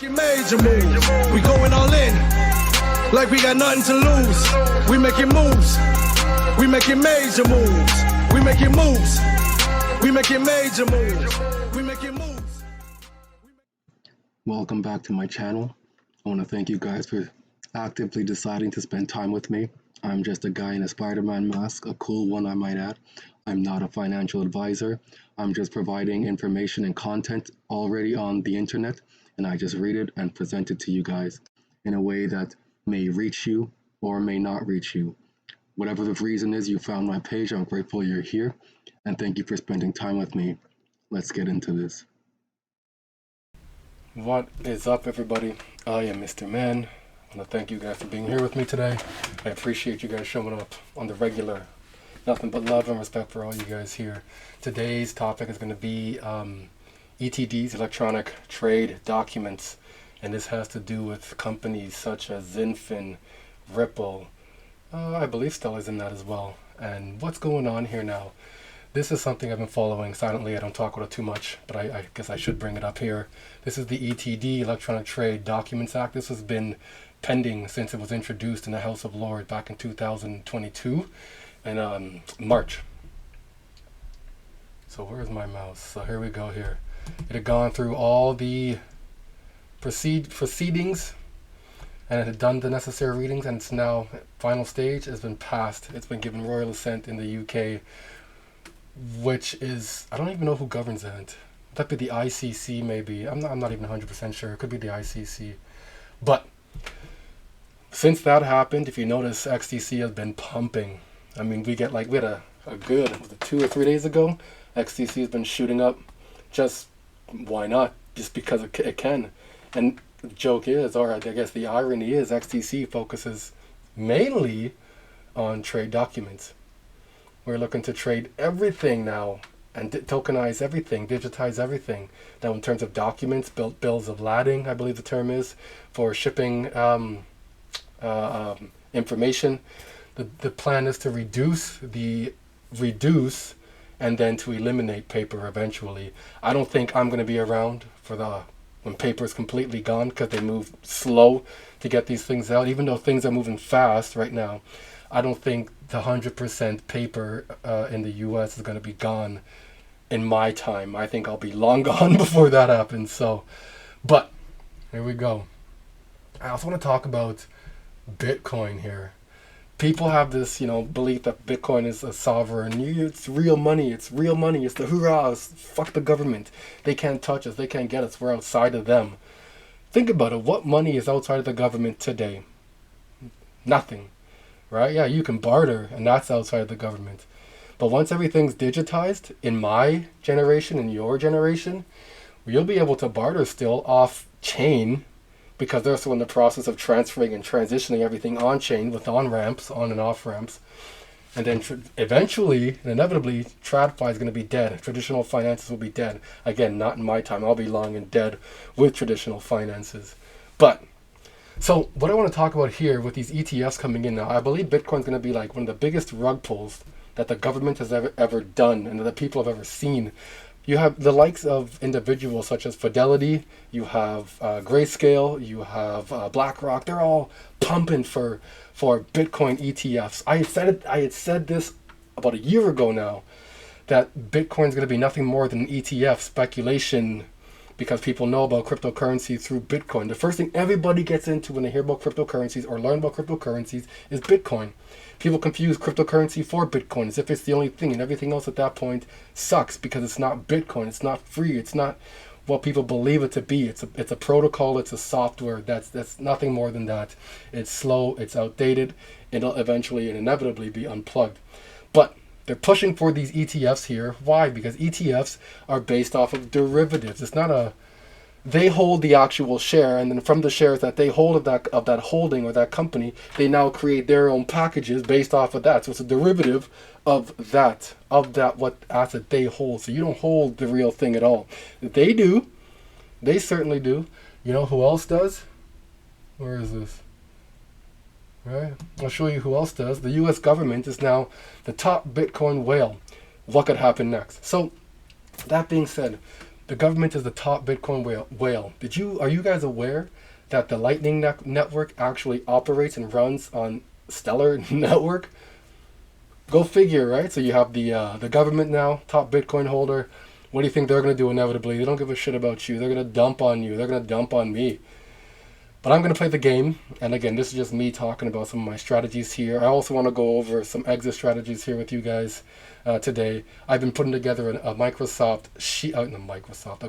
Major moves, we going all in, like we got nothing to lose. We making moves, we making major moves, we making moves, we making major moves, we making moves. Welcome back to my channel. I want to thank you guys for actively deciding to spend time with me. I'm just a guy in a Spider-Man mask, a cool one I might add. I'm not a financial advisor. I'm just providing information and content already on the internet, and I just read it and present it to you guys in a way that may reach you or may not reach you. Whatever the reason is you found my page, I'm grateful you're here, and thank you for spending time with me. Let's get into this. What is up, everybody? I am Mr. Man. I want to thank you guys for being here with me today. I appreciate you guys showing up on the regular. Nothing but love and respect for all you guys here. Today's topic is going to be ETDs, electronic trade documents, and this has to do with companies such as Zinfin, Ripple, I believe Stella's in that as well. And what's going on here now? This is something I've been following silently. I don't talk about it too much, but I guess I should bring it up here. This is the ETD, Electronic Trade Documents Act. This has been pending since it was introduced in the House of Lords back in 2022 in March. So where's my mouse? So here we go here. It had gone through all the proceedings, and it had done the necessary readings, and it's now final stage has been passed. It's been given royal assent in the UK, which is, I don't even know who governs that. Would that be the ICC maybe? I'm not even 100% sure. It could be the ICC. But since that happened, if you notice, XDC has been pumping. I mean, we had a good, was it 2 or 3 days ago? XDC has been shooting up. Just why not? Just because it can. And the joke is, or I guess the irony is, XDC focuses mainly on trade documents. We're looking to trade everything now and tokenize everything, digitize everything. Now, in terms of documents, bills of lading, I believe the term is, for shipping information. The plan is to reduce and then to eliminate paper eventually. I don't think I'm going to be around for when paper is completely gone, because they move slow to get these things out. Even though things are moving fast right now, I don't think the 100% paper in the US is going to be gone in my time. I think I'll be long gone before that happens. So, but here we go. I also want to talk about Bitcoin here. People have this, belief that Bitcoin is a sovereign. It's real money. It's real money. It's the hurrahs. Fuck the government. They can't touch us. They can't get us. We're outside of them. Think about it. What money is outside of the government today? Nothing. Right? Yeah, you can barter, and that's outside of the government. But once everything's digitized, in my generation, in your generation, you'll be able to barter still off chain, because they're still in the process of transferring and transitioning everything on chain with on-ramps, on and off ramps. And then eventually, and inevitably, TradFi is going to be dead. Traditional finances will be dead. Again, not in my time. I'll be long and dead with traditional finances. But so what I want to talk about here with these ETFs coming in now, I believe Bitcoin's going to be like one of the biggest rug pulls that the government has ever done and that the people have ever seen. You have the likes of individuals such as Fidelity, you have Grayscale, you have BlackRock. They're all pumping for Bitcoin ETFs. I had said this about a year ago now, that Bitcoin's going to be nothing more than an ETF speculation, because people know about cryptocurrency through Bitcoin. The first thing everybody gets into when they hear about cryptocurrencies or learn about cryptocurrencies is Bitcoin. People confuse cryptocurrency for Bitcoin as if it's the only thing, and everything else at that point sucks because it's not Bitcoin. It's not free. It's not what people believe it to be. It's a protocol. It's a software. That's nothing more than that. It's slow. It's outdated. It'll eventually and inevitably be unplugged. But they're pushing for these ETFs here. Why? Because ETFs are based off of derivatives. It's not they hold the actual share, and then from the shares that they hold of that holding or that company, they now create their own packages based off of that. So it's a derivative of that what asset they hold. So you don't hold the real thing at all. They do. They certainly do. You know who else does? Where is this? Right? I'll show you who else does. The US government is now the top Bitcoin whale. What could happen next? So that being said, the government is the top Bitcoin whale. Are you guys aware that the Lightning Network actually operates and runs on Stellar Network? Go figure, right? So you have the government now, top Bitcoin holder. What do you think they're going to do inevitably? They don't give a shit about you. They're going to dump on you. They're going to dump on me. But I'm going to play the game. And again, this is just me talking about some of my strategies here. I also want to go over some exit strategies here with you guys today. I've been putting together a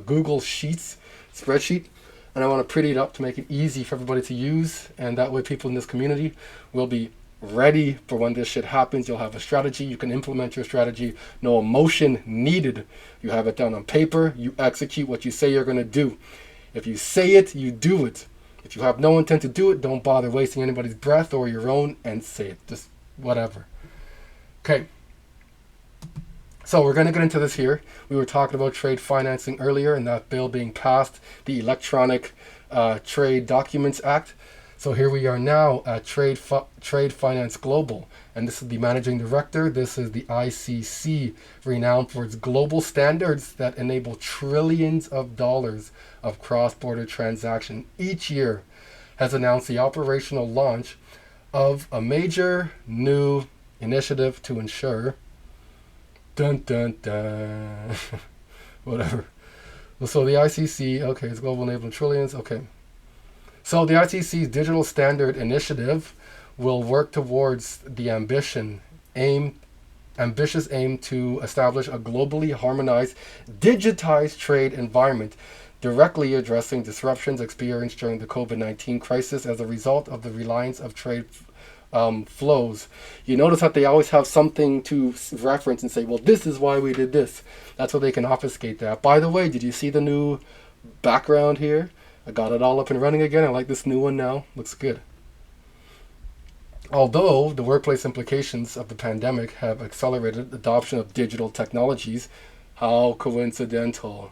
Google Sheets spreadsheet. And I want to pretty it up to make it easy for everybody to use. And that way people in this community will be ready for when this shit happens. You'll have a strategy. You can implement your strategy. No emotion needed. You have it down on paper. You execute what you say you're going to do. If you say it, you do it. If you have no intent to do it, don't bother wasting anybody's breath or your own and say it. Just whatever. Okay. So we're going to get into this here. We were talking about trade financing earlier and that bill being passed, the Electronic Trade Documents Act. So here we are now at Trade Finance Global, and this is the managing director. This is the ICC, renowned for its global standards that enable trillions of dollars of cross-border transaction each year, has announced the operational launch of a major new initiative to ensure dun dun dun whatever. So the ICC, okay, it's global enabling trillions, okay. So the ICC's Digital Standard Initiative will work towards the ambitious aim to establish a globally harmonized, digitized trade environment, directly addressing disruptions experienced during the COVID-19 crisis as a result of the reliance of trade flows. You notice that they always have something to reference and say, well, this is why we did this. That's how they can obfuscate that. By the way, did you see the new background here? I got it all up and running again. I like this new one now. Looks good. Although the workplace implications of the pandemic have accelerated adoption of digital technologies, how coincidental.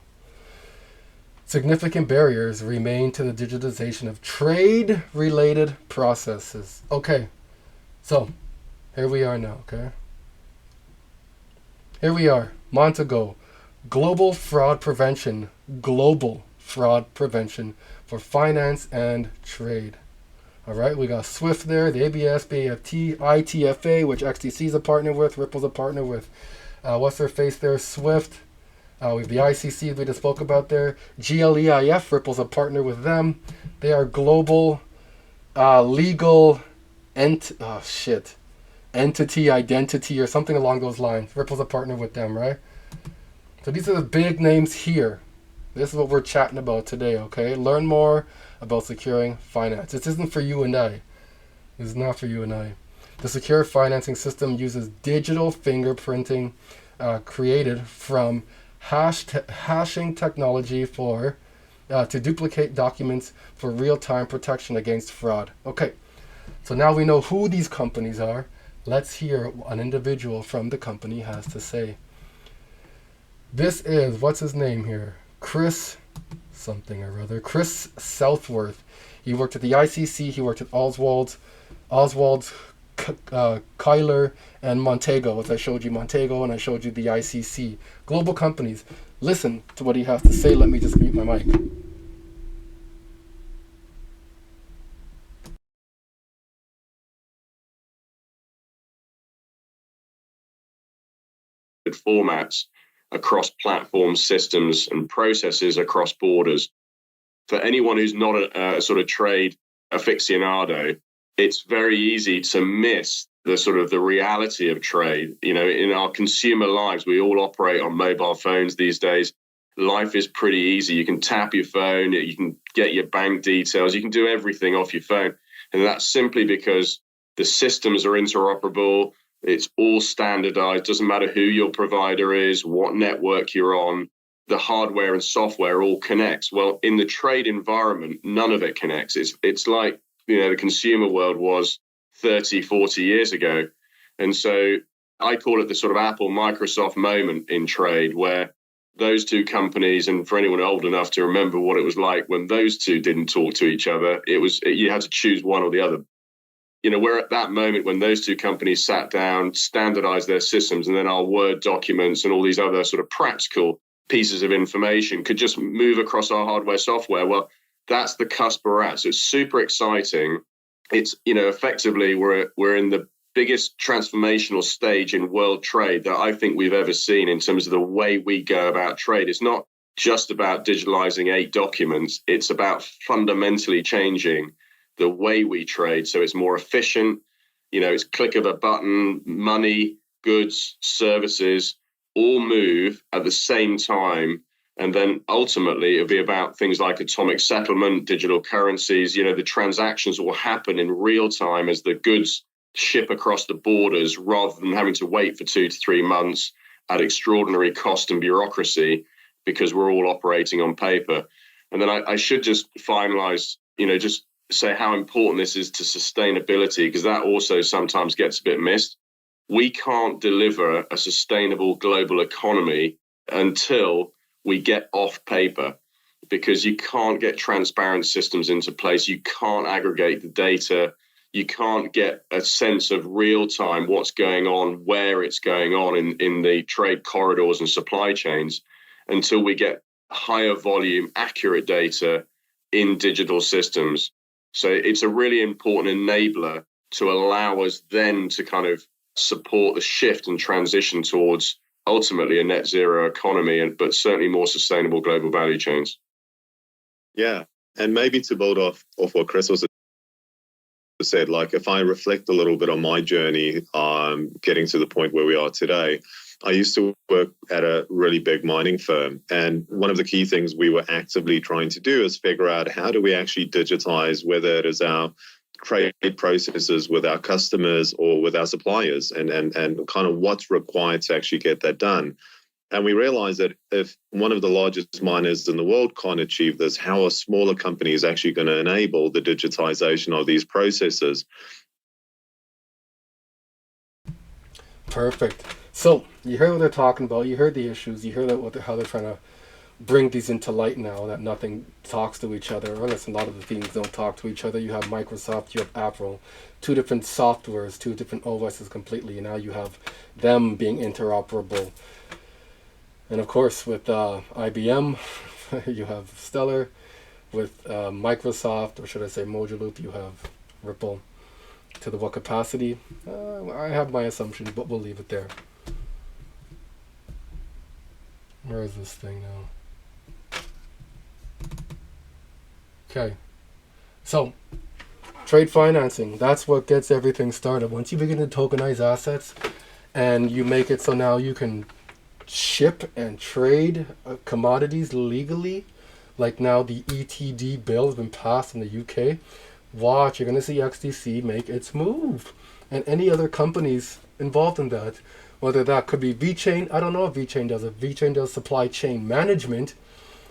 Significant barriers remain to the digitization of trade-related processes. Okay, so here we are now, okay? Here we are, Montego, Global Fraud Prevention for finance and trade. All right, we got SWIFT there, the ABS, BAFT, ITFA, which XDC is a partner with, Ripple's a partner with. What's their face there? SWIFT. We have the ICC we just spoke about there. GLEIF, Ripple's a partner with them. They are global legal entity, identity, or something along those lines. Ripple's a partner with them, right? So these are the big names here. This is what we're chatting about today, okay? Learn more about securing finance. This isn't for you and I. This is not for you and I. The secure financing system uses digital fingerprinting created from hashing technology to duplicate documents for real-time protection against fraud. Okay, so now we know who these companies are. Let's hear what an individual from the company has to say. This is, what's his name here? Chris Southworth. He worked at the ICC. He worked at Oswald, Kyler, and Montego. As I showed you Montego and I showed you the ICC. Global companies. Listen to what he has to say. Let me just mute my mic. Formats across platforms, systems, and processes across borders. For anyone who's not a sort of trade aficionado, it's very easy to miss the sort of the reality of trade. You know, in our consumer lives, we all operate on mobile phones these days. Life is pretty easy. You can tap your phone, you can get your bank details, you can do everything off your phone. And that's simply because the systems are interoperable. It's all standardized. Doesn't matter who your provider is, what network you're on, the hardware and software all connects. Well, in the trade environment, none of it connects. It's like, you know, the consumer world was 30, 40 years ago. And so I call it the sort of Apple Microsoft moment in trade, where those two companies, and for anyone old enough to remember what it was like when those two didn't talk to each other, you had to choose one or the other. You know, we're at that moment when those two companies sat down, standardized their systems, and then our Word documents and all these other sort of practical pieces of information could just move across our hardware software. Well, that's the cusp we're at. So it's super exciting. It's, effectively we're in the biggest transformational stage in world trade that I think we've ever seen in terms of the way we go about trade. It's not just about digitalizing 8 documents. It's about fundamentally changing the way we trade. So it's more efficient. It's click of a button, money, goods, services, all move at the same time. And then ultimately it'll be about things like atomic settlement, digital currencies. The transactions will happen in real time as the goods ship across the borders, rather than having to wait for 2 to 3 months at extraordinary cost and bureaucracy, because we're all operating on paper. And then I should just finalize, just say how important this is to sustainability, because that also sometimes gets a bit missed. We can't deliver a sustainable global economy until we get off paper, because you can't get transparent systems into place. You can't aggregate the data. You can't get a sense of real time what's going on, where it's going on in the trade corridors and supply chains, until we get higher volume, accurate data in digital systems. So it's a really important enabler to allow us then to kind of support the shift and transition towards ultimately a net zero economy, but certainly more sustainable global value chains. Yeah. And maybe to build off what Chris was said, like if I reflect a little bit on my journey, getting to the point where we are today, I used to work at a really big mining firm. And one of the key things we were actively trying to do is figure out how do we actually digitize, whether it is our trade processes with our customers or with our suppliers, and kind of what's required to actually get that done. And we realized that if one of the largest miners in the world can't achieve this, how are smaller companies actually going to enable the digitization of these processes? Perfect. So you heard what they're talking about. You heard the issues. You heard how they're trying to bring these into light now, that nothing talks to each other, or unless a lot of the things don't talk to each other. You have Microsoft, you have Apple, 2 different softwares, 2 different OSs completely, and now you have them being interoperable. And of course, with IBM, you have Stellar. With Microsoft, or should I say Mojaloop, you have Ripple. To the what capacity? I have my assumptions, but we'll leave it there. Where is this thing now? Okay. So, trade financing, that's what gets everything started. Once you begin to tokenize assets and you make it so now you can ship and trade commodities legally, like now the ETD bill has been passed in the UK, watch, you're going to see XDC make its move. And any other companies involved in that, whether that could be VeChain, I don't know if VeChain does it. VeChain does supply chain management.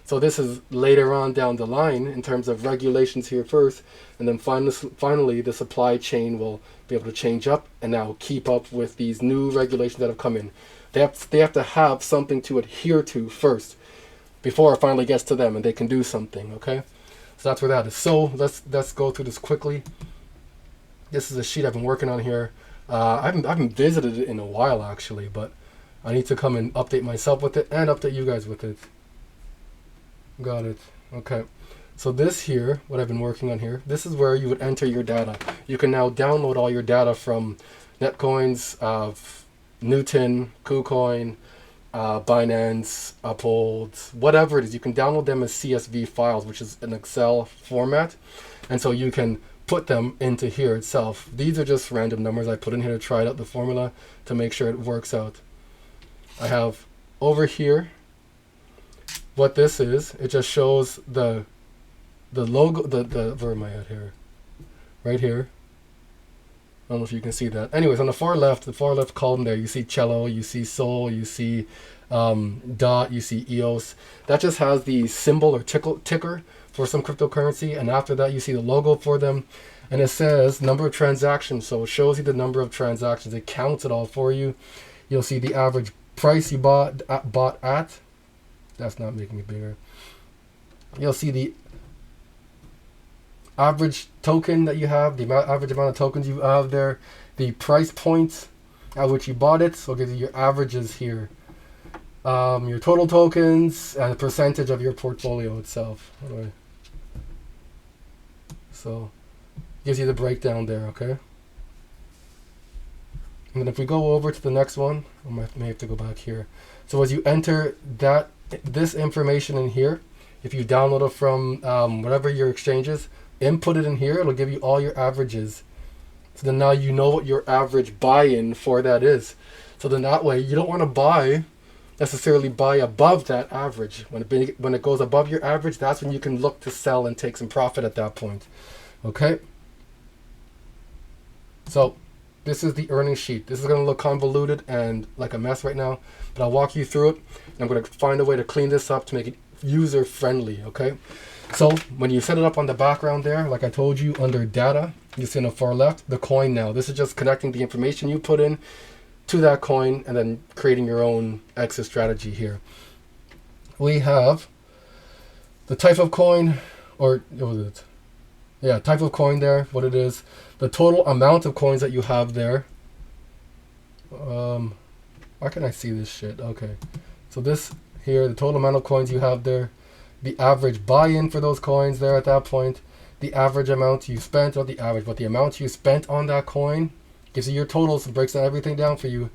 So this is later on down the line in terms of regulations here first. And then finally, the supply chain will be able to change up and now keep up with these new regulations that have come in. They have to have something to adhere to first before it finally gets to them and they can do something, okay? So that's where that is. So let's go through this quickly. This is a sheet I've been working on here. I haven't visited it in a while actually, but I need to come and update myself with it and update you guys with it. Got it. Okay. So this here, what I've been working on here, this is where you would enter your data. You can now download all your data from Netcoins, Newton, KuCoin, Binance, Uphold, whatever it is. You can download them as CSV files, which is an Excel format. And so you can put them into here itself. These are just random numbers I put in here to try out the formula to make sure it works out. I have over here what this is. It just shows the logo, where am I at here? Right here. I don't know if you can see that. Anyways, on the far left column there, you see Cello, you see Sol, you see DOT, you see EOS. That just has the symbol or ticker for some cryptocurrency, and after that you see the logo for them, and it says number of transactions. So it shows you the number of transactions. It counts it all for you. You'll see the average price you bought at. That's not making it bigger. You'll see the average token that you have, the average amount of tokens you have there, the price point at which you bought it, so it gives you your averages here. your total tokens, and the percentage of your portfolio itself. Alright. So, gives you the breakdown there, okay? And then if we go over to the next one, I may have to go back here. So as you enter this information in here, if you download it from whatever your exchange is, input it in here, it'll give you all your averages. So then now you know what your average buy-in for that is. So then that way, you don't want to necessarily buy above that average. When it goes above your average, that's when you can look to sell and take some profit at that point. Okay? So this is the earnings sheet. This is going to look convoluted and like a mess right now, but I'll walk you through it. And I'm going to find a way to clean this up to make it user friendly, okay? So when you set it up on the background there, like I told you, under data, you see on the far left, the coin now. This is just connecting the information you put in to that coin and then creating your own exit strategy here. We have the type of coin, or what was it? Yeah, type of coin there, what it is, the total amount of coins that you have there. Why can't I see this shit? Okay, so this here, the total amount of coins you have there, the average buy-in for those coins there at that point, the average amount you spent, or the average, but the amount you spent on that coin gives you your totals and breaks everything down for you.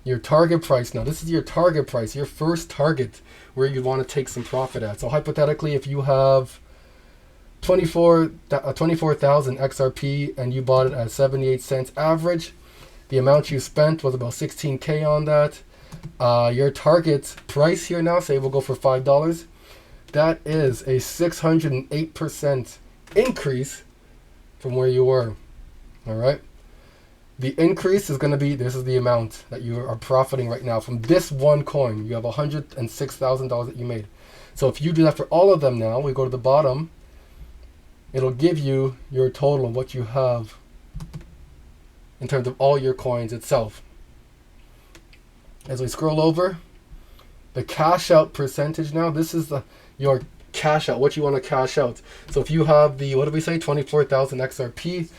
Your target price. Now this is your target price, your first target where you want to take some profit at. So hypothetically, if you have 24,000 XRP and you bought it at 78 cents average, the amount you spent was about 16K on that. Your target price here now, say we'll go for $5. That is a 608% increase from where you were. All right. The increase is going to be, this is the amount that you are profiting right now from this one coin. You have $106,000 that you made. So if you do that for all of them now, we go to the bottom, it'll give you your total of what you have in terms of all your coins itself. As we scroll over, the cash out percentage now, this is your cash out, what you want to cash out. So if you have the, what did we say, 24,000 XRP,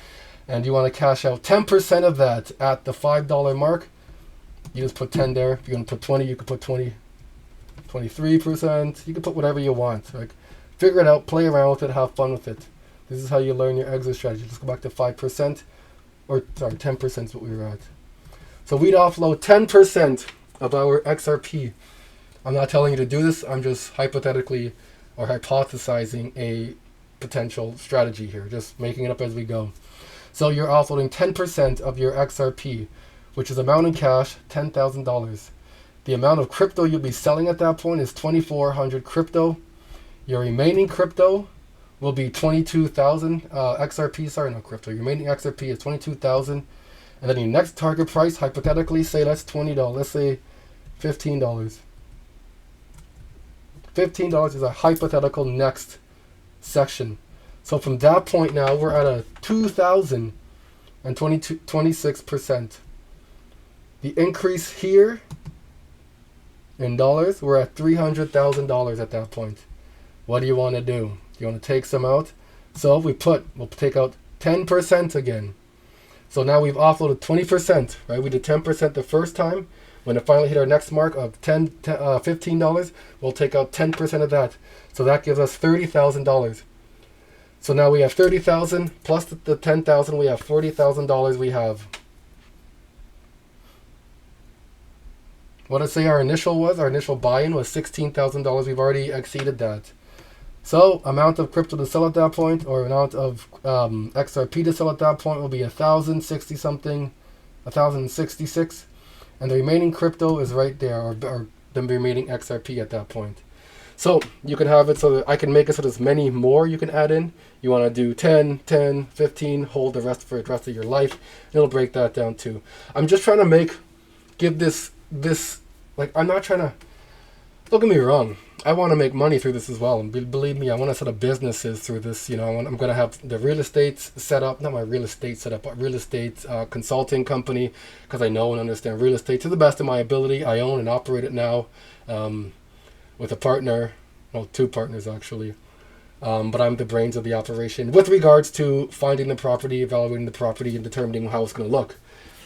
and you want to cash out 10% of that at the $5 mark, you just put 10 there. If you're going to put 20, you could put 20, 23%. You can put whatever you want. Like, figure it out, play around with it, have fun with it. This is how you learn your exit strategy. Just go back to 5%, or sorry, 10% is what we were at. So we'd offload 10% of our XRP. I'm not telling you to do this. I'm just hypothetically or hypothesizing a potential strategy here, just making it up as we go. So you're offloading 10% of your XRP, which is amount in cash, $10,000. The amount of crypto you'll be selling at that point is 2,400 crypto. Your remaining crypto will be 22,000 XRP. Sorry, not crypto. Your remaining XRP is 22,000. And then your next target price, hypothetically, say that's $20. Let's say $15. $15 is a hypothetical next section. So from that point now, we're at a 2,026%. The increase here in dollars, we're at $300,000 at that point. What do you want to do? You want to take some out? So we'll take out 10% again. So now we've offloaded 20%, right? We did 10% the first time. When it finally hit our next mark of $15, we'll take out 10% of that. So that gives us $30,000. So now we have 30,000 plus the 10,000. We have $40,000. We have. What did I say our initial was? Our initial buy-in was $16,000. We've already exceeded that. So amount of crypto to sell at that point, or amount of XRP to sell at that point, will be 1,060 something, 1,066, and the remaining crypto is right there, or the remaining XRP at that point. So you can have it so that I can make it so there's many more you can add in. You want to do 10, 10, 15, hold the rest for the rest of your life. It'll break that down too. I'm just trying to give this, like, I'm not trying to, don't get me wrong. I want to make money through this as well. And believe me, I want to set up businesses through this. You know, I'm going to have the real estate set up, not my real estate set up, but real estate consulting company, because I know and understand real estate to the best of my ability. I own and operate it now with a partner, well, two partners actually. But I'm the brains of the operation with regards to finding the property, evaluating the property, and determining how it's going to look.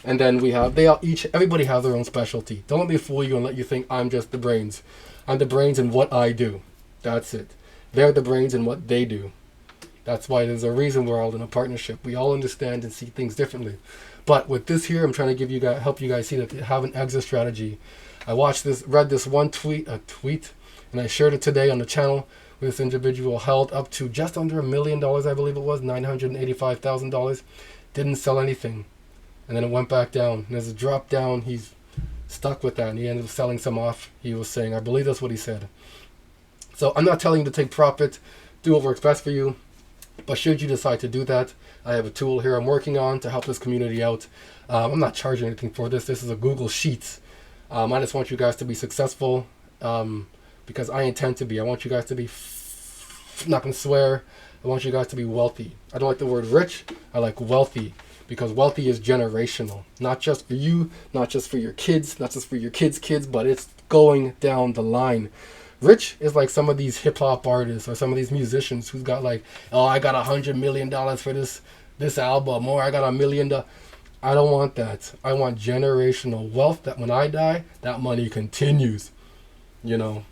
And then we have, everybody has their own specialty. Don't let me fool you and let you think I'm just the brains. I'm the brains in what I do. That's it. They're the brains in what they do. That's why there's a reason we're all in a partnership. We all understand and see things differently. But with this here, I'm trying to help you guys see that they have an exit strategy. I read this one tweet, and I shared it today on the channel. Where this individual held up to just under $1 million, I believe it was, $985,000. Didn't sell anything. And then it went back down. And as it dropped down, he's stuck with that. And he ended up selling some off, he was saying. I believe that's what he said. So I'm not telling you to take profit. Do what works best for you. But should you decide to do that, I have a tool here I'm working on to help this community out. I'm not charging anything for this. This is a Google Sheets. I just want you guys to be successful because I intend to be. I want you guys to be, not going to swear, I want you guys to be wealthy. I don't like the word rich. I like wealthy. Because wealthy is generational, not just for you, not just for your kids, not just for your kids' kids, but it's going down the line. Rich is like some of these hip hop artists or some of these musicians who's got like, oh, I got $100 million for this album, or I got $1 million. I don't want that. I want generational wealth that when I die, that money continues, you know.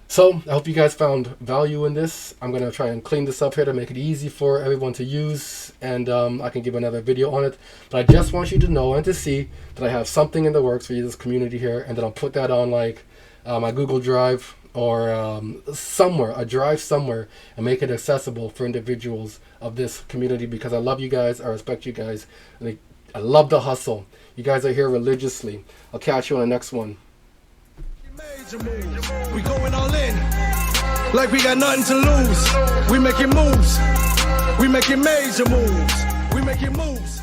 So I hope you guys found value in this. I'm going to try and clean this up here to make it easy for everyone to use. And I can give another video on it. But I just want you to know and to see that I have something in the works for you, this community here. And then I'll put that on like my Google Drive or somewhere, a drive somewhere, and make it accessible for individuals of this community. Because I love you guys. I respect you guys. And I love the hustle. You guys are here religiously. I'll catch you on the next one. We going all in, like we got nothing to lose. We making moves, we making major moves, we making moves.